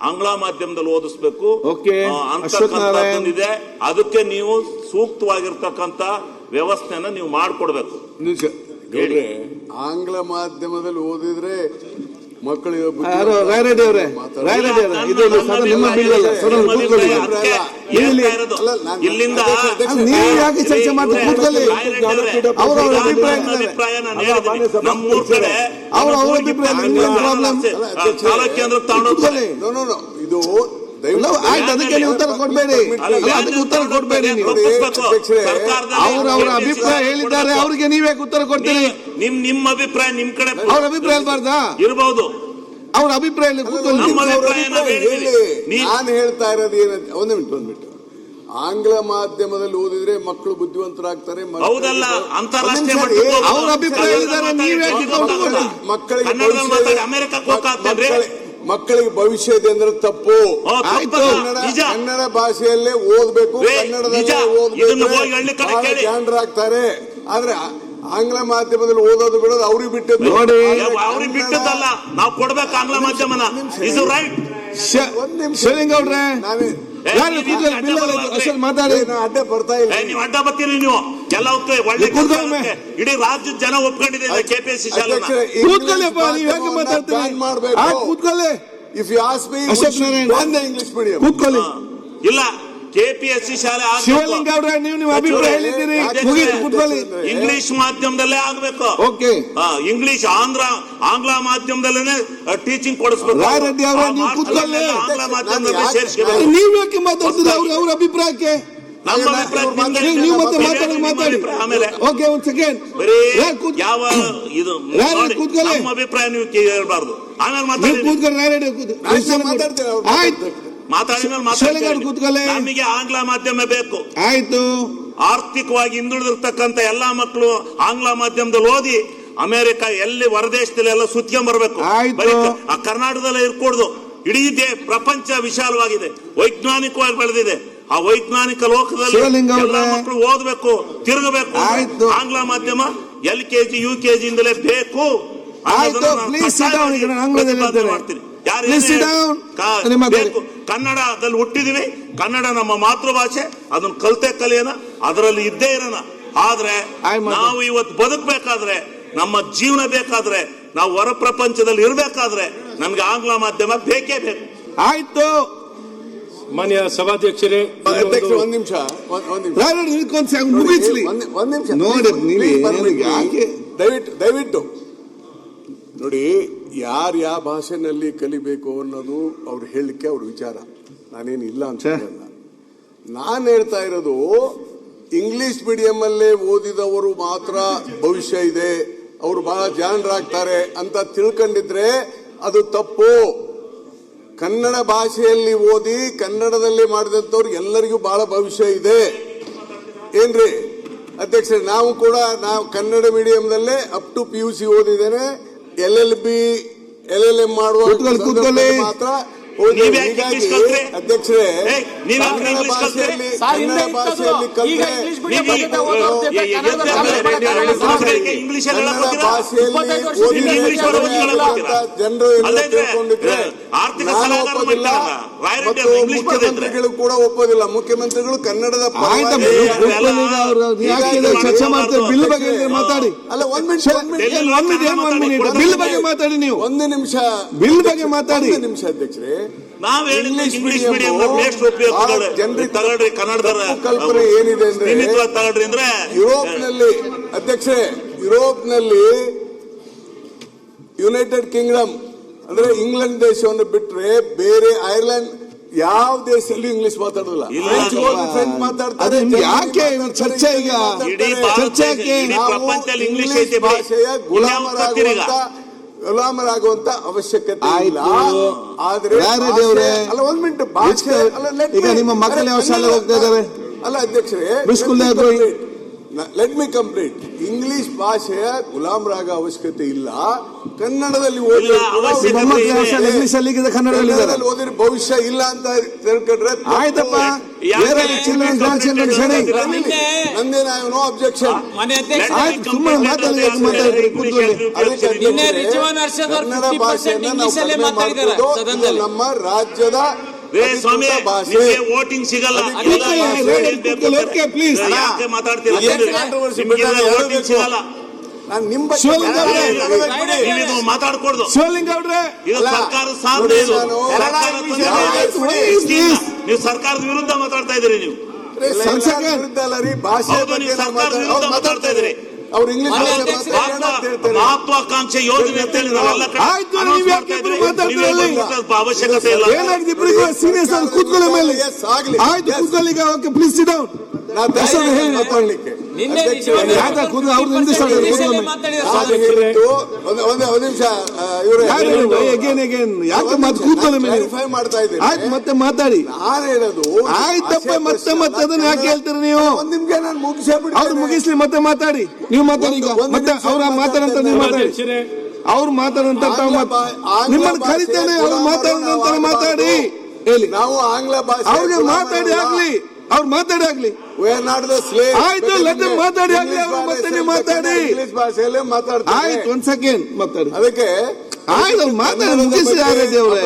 ಆಂಗ್ಲ ಮಾಧ್ಯಮದಲ್ಲಿ ಓದಿಸ್ಬೇಕು ಅಂತಕ್ಕಂಥದ್ದಿದೆ. ಅದಕ್ಕೆ ನೀವು ಸೂಕ್ತವಾಗಿರ್ತಕ್ಕಂಥ ವ್ಯವಸ್ಥೆನ ನೀವು ಮಾಡಿಕೊಡ್ಬೇಕು. ಆಂಗ್ಲ ಮಾಧ್ಯಮದಲ್ಲಿ ಓದಿದ್ರೆ ಮಕ್ಕಳಿಗೆ ಇಲ್ಲಿಂದ ಚರ್ಚೆ ಮಾಡ್ತಾರೆ. ನಮ್ಮೂರ್ ಕಡೆ ತಾಲೂಕ್ ಕೇಂದ್ರ ತಗೊಂಡೋಗ್ತಾರೆ. ಇದು ಅದಕ್ಕೆ ನೀವು ಉತ್ತರ ಕೊಡ್ಬೇಡಿ, ಅದಕ್ಕೆ ಉತ್ತರ ಕೊಡ್ಬೇಡಿ. ಅವ್ರ ಅಭಿಪ್ರಾಯ ಹೇಳಿದ್ದಾರೆ, ಅವ್ರಿಗೆ ನೀವೇ ಉತ್ತರ ಕೊಡ್ತೀರಿ. ನಿಮ್ಮ ಅಭಿಪ್ರಾಯ ನಿಮ್ ಕಡೆ ಅವ್ರ ಅಭಿಪ್ರಾಯ ಇರಬಾರ್ದಾ? ಇರಬಹುದು. ಅವ್ರ ಅಭಿಪ್ರಾಯ ನಾನು ಹೇಳ್ತಾ ಇರೋದು ಏನಂತ ಒಂದು ಮಿನಿಟ್ ಆಂಗ್ಲ ಮಾಧ್ಯಮದಲ್ಲಿ ಓದಿದ್ರೆ ಮಕ್ಕಳು ಬುದ್ಧಿವಂತರಾಗ್ತಾರೆ. ಹೌದಲ್ಲ, ಅವ್ರ ಅಭಿಪ್ರಾಯ ಮಕ್ಕಳಿಗೆ ಭವಿಷ್ಯ ಇದೆ ಅಂದ್ರೆ ತಪ್ಪು. ಕನ್ನಡ ಭಾಷೆಯಲ್ಲೇ ಓದ್ಬೇಕು, ಕನ್ನಡದಲ್ಲೇ ಓದ್ಬೇಕು, ಜಾಣರಾಗ್ತಾರೆ. ಆದ್ರೆ ಆಂಗ್ಲ ಮಾಧ್ಯಮದಲ್ಲಿ ಓದೋದು ಬಿಡೋದು ಅವ್ರಿಗೆ ಬಿಟ್ಟಿದ್ದು. ಅವ್ರಿಗೆ ಬಿಟ್ಟದಲ್ಲ, ನಾವು ಕೊಡ್ಬೇಕು ಆಂಗ್ಲ ಮಾಧ್ಯಮನ. ಇದು ರೈಟ್. ಶಿವಲಿಂಗೌಡ್ರೆ ಮಾತಾಡಿ, ಅಡ್ಡ ಬರ್ತಾ ಇಲ್ಲ. ನೀವು ಅಡ್ಡ ಬರ್ತೀರಿ, ನೀವು ಎಲ್ಲ ಒಳ್ಳೆ ಇಡೀ ರಾಜ್ಯದ ಜನ ಒಪ್ಕೊಂಡಿದೆ ಕೆಪಿಎಸ್ಸಿ ಶಾಲೆ. ಕೂತ್ಕೊಳ್ಳಿ. If you ask me, English medium ಕೂತ್ಕೊಳ್ಳಿ. ಇಲ್ಲ, ಕೆಪಿಎಸ್ಸಿ ಶಾಲೆ ಶಿವಲಿಂಗೌಡ್ರೆ ನೀವು ಅಭಿಪ್ರಾಯ ಹೇಳಿದ್ದೀರಿ, ಇಂಗ್ಲಿಷ್ ಮಾಧ್ಯಮದಲ್ಲೇ ಆಗ್ಬೇಕು. ಓಕೆ, ಇಂಗ್ಲಿಷ್ ಆಂಗ್ಲ ಮಾಧ್ಯಮದಲ್ಲೇ ಟೀಚಿಂಗ್ ಕೊಡಿಸ್ಬೇಕು. ಆಂಗ್ಲ ಮಾಧ್ಯಮದಲ್ಲಿ ಸೇರಿಸಬೇಕು. ನೀವು ಯಾಕೆ ಮಾತಾಡ್ತೀರಾ ಅವ್ರ ಅಭಿಪ್ರಾಯಕ್ಕೆ? ನಮ್ಮ ಅಭಿಪ್ರಾಯ ನೀವು ಮತ್ತೆ ಮಾತಾಡಿ. ಆಮೇಲೆ ಓಕೆ, ಒಂದ್ ಸೆಕೆಂಡ್. ಯಾವ ಇದು ನಮ್ಮ ಅಭಿಪ್ರಾಯ ನೀವು ಹೇಳ್ಬಾರ್ದು. ಆಮೇಲೆ ಕೂತ್ಕೊಳ್ಳಿ. ನಮಗೆ ಆಂಗ್ಲ ಮಾಧ್ಯಮ ಬೇಕು. ಆಯ್ತು. ಆರ್ಥಿಕವಾಗಿ ಹಿಂದುಳಿದಿರ್ತಕ್ಕಂಥ ಎಲ್ಲಾ ಮಕ್ಕಳು ಆಂಗ್ಲ ಮಾಧ್ಯಮದಲ್ಲಿ ಓದಿ ಅಮೆರಿಕ ಎಲ್ಲಿ ಹೊರದೇಶದಲ್ಲಿ ಎಲ್ಲ ಸುತ್ಕೊಂಡ್ ಬರ್ಬೇಕು. ಆ ಕರ್ನಾಟಕದಲ್ಲೇ ಇರ್ಕೊಡ್ದು. ಇಡೀ ಪ್ರಪಂಚ ವಿಶಾಲವಾಗಿದೆ, ವೈಜ್ಞಾನಿಕವಾಗಿ ಬೆಳೆದಿದೆ. ಆ ವೈಜ್ಞಾನಿಕ ಲೋಕದಲ್ಲಿ ಎಲ್ಲಾ ಮಕ್ಕಳು ಓದಬೇಕು, ತಿರುಗಬೇಕು. ಆಂಗ್ಲ ಮಾಧ್ಯಮ LKG UKG ಇಂದಲೇ ಬೇಕು. ಮಾಡ್ತೀನಿ. ಕನ್ನಡದಲ್ಲಿ ಹುಟ್ಟಿದೀವಿ, ಕನ್ನಡ ನಮ್ಮ ಮಾತೃಭಾಷೆ, ಅದನ್ನ ಕಲಿತೆ ಕಲಿಯೋಣ, ಅದರಲ್ಲಿ ಇದ್ದೇ ಇರೋಣ. ಆದ್ರೆ ನಾವು ಇವತ್ತು ಬದುಕಬೇಕಾದ್ರೆ, ನಮ್ಮ ಜೀವನ ಬೇಕಾದ್ರೆ, ನಾವು ಹೊರ ಪ್ರಪಂಚದಲ್ಲಿ ಇರಬೇಕಾದ್ರೆ ನಮ್ಗೆ ಆಂಗ್ಲ ಮಾಧ್ಯಮ ಬೇಕೇ ಬೇಕು. ಆಯ್ತು. ಮಾನ್ಯ ಸಭಾಧ್ಯಕ್ಷರೇ, ಒಂದ್ ನಿಮಿಷ ಮುಗಿಸ್ಲಿ. ನೋಡಿ, ದಯವಿಟ್ಟು ನೋಡಿ, ಯಾವ ಭಾಷೆನಲ್ಲಿ ಕಲಿಬೇಕು ಅನ್ನೋದು ಅವ್ರು ಹೇಳಲಿಕ್ಕೆ ಅವ್ರ ವಿಚಾರ, ನಾನೇನು ಇಲ್ಲ ಅಂತ ಹೇಳಲ್ಲ. ನಾನು ಹೇಳ್ತಾ ಇರೋದು, ಇಂಗ್ಲಿಷ್ ಮೀಡಿಯಂ ಅಲ್ಲೇ ಓದಿದವರು ಮಾತ್ರ ಭವಿಷ್ಯ ಇದೆ, ಅವರು ಬಹಳ ಜಾಣರಾಗ್ತಾರೆ ಅಂತ ತಿಳ್ಕೊಂಡಿದ್ರೆ ಅದು ತಪ್ಪು. ಕನ್ನಡ ಭಾಷೆಯಲ್ಲಿ ಓದಿ ಕನ್ನಡದಲ್ಲಿ ಮಾಡಿದಂಥವ್ರು ಎಲ್ಲರಿಗೂ ಬಹಳ ಭವಿಷ್ಯ ಇದೆ. ಏನ್ರಿ ಅಧ್ಯಕ್ಷರೇ, ನಾವು ಕನ್ನಡ ಮೀಡಿಯಂದಲ್ಲೇ ಅಪ್ ಟು PUC ಓದಿದ್ದೇನೆ. LLB LLM ಮಾಡುವ ಮಾತ್ರ ಅಧ್ಯಕ್ಷರೇ ಕನ್ನಡ ಭಾಷೆಯಲ್ಲಿ ಜನರು ತಿಳ್ಕೊಂಡಿದ್ರೆ ಮುಖ್ಯಮಂತ್ರಿಗಳು ಕೂಡ ಒಪ್ಪೋದಿಲ್ಲ. ಮುಖ್ಯಮಂತ್ರಿಗಳು ಕನ್ನಡದ ಚರ್ಚೆ ಮಾಡ್ತಾರೆ. ಬಿಲ್ ಬಗ್ಗೆ ಮಾತಾಡಿ. ಅಲ್ಲ, ಬಿಲ್ ಬಗ್ಗೆ ಮಾತಾಡಿ. ನೀವು ಒಂದು ನಿಮಿಷ ಬಿಲ್ ಬಗ್ಗೆ ಮಾತಾಡಿ. ನಿಮಿಷ ಅಧ್ಯಕ್ಷರೇ, ಇಂಗ್ಲಿಷ್ ಮೀಡಿಯಂ ಕಲ್ಪನೆ ಏನಿದೆ ಅಂದ್ರೆ, ಯುರೋಪ್ನಲ್ಲಿ ಅಧ್ಯಕ್ಷರೇ, ಯುರೋಪ್ನಲ್ಲಿ ಯುನೈಟೆಡ್ ಕಿಂಗ್ಡಮ್ ಅಂದ್ರೆ ಇಂಗ್ಲೆಂಡ್ ದೇಶವನ್ನು ಬಿಟ್ರೆ ಬೇರೆ ಐರ್ಲೆಂಡ್ ಯಾವ ದೇಶದಲ್ಲೂ ಇಂಗ್ಲಿಷ್ ಮಾತಾಡೋದಿಲ್ಲ. ಫ್ರೆಂಚ್ ಮಾತಾಡ್ತಾರೆ. ಯಾಕೆ ಚರ್ಚೆ? ಈಗ ಇಂಗ್ಲಿಷ್ ಭಾಷೆಯ ಗುಲಾಮರಾಗುವಂತ ಅವಶ್ಯಕತೆ ಇಲ್ಲ. ಆದ್ರೆ ಅಲ್ಲ, ಒಂದ್ ಮಿನಿಟ್, ಭಾಷೆ ಈಗ ನಿಮ್ಮ ಮಕ್ಕಳು ಯಾವ ಶಾಲೆ ಹೋಗ್ತಾ ಇದ್ದಾರೆ? ಅಲ್ಲ ಅಧ್ಯಕ್ಷರೇ, ಲೆಟ್ ಮಿ ಕಂಪ್ಲೀಟ್. ಇಂಗ್ಲಿಷ್ ಭಾಷೆಯ ಗುಲಾಮರಾಗ ಅವಶ್ಯಕತೆ ಇಲ್ಲ. ಕನ್ನಡದಲ್ಲಿ ಇಲ್ಲ, ಅವಶ್ಯಕತೆ ಓದಿ ಇದೆ. ಇಂಗ್ಲಿಷ್ ಅಲ್ಲಿ ಕನ್ನಡದಲ್ಲಿ ಓದಿದ್ರೆ ಭವಿಷ್ಯ ಇಲ್ಲ ಅಂತ ತಿಳ್ಕೊಂಡ್ರೆ ಆಯ್ತಪ್ಪ. ನಂದೇನ ನೋ ಅಬ್ಜೆಕ್ಷನ್. ಆಯ್ತು, ಸುಮ್ಮನೆ ಮಾತಾಡಿ ಕೂತ್ಕೊಳ್ಳಿ. ಕನ್ನಡ ಭಾಷೆಯನ್ನ ನಾವು ಕಡಿಮೆ ಮಾಡೋದು ಇದು ನಮ್ಮ ರಾಜ್ಯದ ಸ್ವಾಮಿ, ಭಾಷೆ. ನಿಮಗೆ ವೋಟಿಂಗ್ ಸಿಗಲ್ಲ. ಪ್ಲೀಸ್ ಯಾಕೆ ಮಾತಾಡ್ತೀರಾ? controversy ನಿಮ್ಗೆ ವೋಟಿಂಗ್ ಸಿಗಲ್ಲ. ನಾನು ನಿಮ್ಮ ಬಗ್ಗೆ ಶಿವಲಿಂಗ ಅವರೇ, ನೀವಿದು ಮಾತಾಡ್ಕೊಡ್ದು. ಶಿವಲಿಂಗ ಅವ್ರೆ, ಇದು ಸರ್ಕಾರದ ಸಾಧನೆ. ಇದು ಸರ್ಕಾರ ನೀವು ಸರ್ಕಾರದ ವಿರುದ್ಧ ಮಾತಾಡ್ತಾ ಇದ್ದೀರಿ. ನೀವು ವಿರುದ್ಧ ಅಲ್ಲ ರೀ, ಭಾಷೆ ಹೌದು, ನೀವು ಸರ್ಕಾರದ ವಿರುದ್ಧ ಮಾತಾಡ್ತಾ ಇದ್ದೀರಿ. ಅವ್ರು ಇಂಗ್ಲಿಷ್ ಭಾಷೆ ಮಹತ್ವಾಕಾಂಕ್ಷೆ ಯೋಜನೆ ಅಂತ ಹೇಳಿ ನಾವೆಲ್ಲ ಕಡೆ ಆಯ್ತು, ನೀವು ಯಾಕೆ ಇಬ್ರು ಮಾತಾಡ್ತಿರಲ್ಲ? ಅವಶ್ಯಕತೆ ಇಲ್ಲ. ಏನಾಗಿದೆ ಇಬ್ಬರಿಗೂ? ಸೀನಿಯರ್ಸ್ ಅವ್ರು ಕೂತ್ಕೊಳ್ಳಿ ಮೇಲೆ. ಆಯ್ತು, ಕೂತ್ಕೊಳ್ಳಿ ಈಗ. Okay, please sit down. ಮಾತಾಡ್ಲಿಕ್ಕೆ ಅವ್ರು ನಿಂದಿಸ್ತಾರೆ. ಒಂದು ನಿಮಿಷ ಇವರು ಯಾಕೆ ಮತ್ತೆ ಕೂತ್ಕೊಳ್ಳಿ ಮೇಲೆ. ವೆರಿಫೈ ಮಾಡ್ತಾ ಇದ್ದೀನಿ. ಆಯ್ತು, ಮತ್ತೆ ಮಾತಾಡಿ. ನಾನು ಹೇಳೋದು ಆಯ್ತಪ್ಪ, ಮತ್ತೆ ಅದನ್ನ ಯಾಕೆ ಹೇಳ್ತೀರಿ ನೀವು? ಒಂದ್ ನಿಮ್ಗೆ ನಾನು ಮುಗಿಸ್ಬಿಟ್ಟು ಅವ್ರು ಮುಗಿಸ್ಲಿ, ಮತ್ತೆ ಮಾತಾಡಿ. ನೀವು ಮಾತಾಡಿ ಈಗ. ಮತ್ತೆ ಅವ್ರ ಮಾತಾಡಂತ ನೀವು ಮಾತಾಡಿ. ಅವ್ರು ಮಾತಾಡಂತ ನಿಮ್ಮನ್ನು ಕರಿತೇನೆ. ಅವ್ರು ಮಾತಾಡಂತ ಮಾತಾಡಿ ಹೇಳಿ. ನಾವು ಆಂಗ್ಲ ಭಾಷೆ ಅವ್ರಿಗೆ ಮಾತಾಡಿ ಆಗ್ಲಿ. ಅವ್ರು ಮಾತಾಡಿ ಆಗ್ಲಿ. ಆಯ್ತು, ಲಡ್ಡು ಮಾತಾಡಿ ಆಗ್ಲಿ. ಅವ್ರು ಮತ್ತೆ ನೀವು ಮಾತಾಡಿ. ಇಂಗ್ಲಿಷ್ ಭಾಷೆಯಲ್ಲೇ ಮಾತಾಡ್ತಾರೆ. ಆಯ್ತು, ಒಂದ್ ಸೆಕೆಂಡ್ ಮಾತಾಡಿ. ಅದಕ್ಕೆ ಆಯ್ತು, ಅವ್ರು ಮಾತಾಡಿ ಮುಗಿಸಿ. ಯಾರೇ ದೇವ್ರೆ.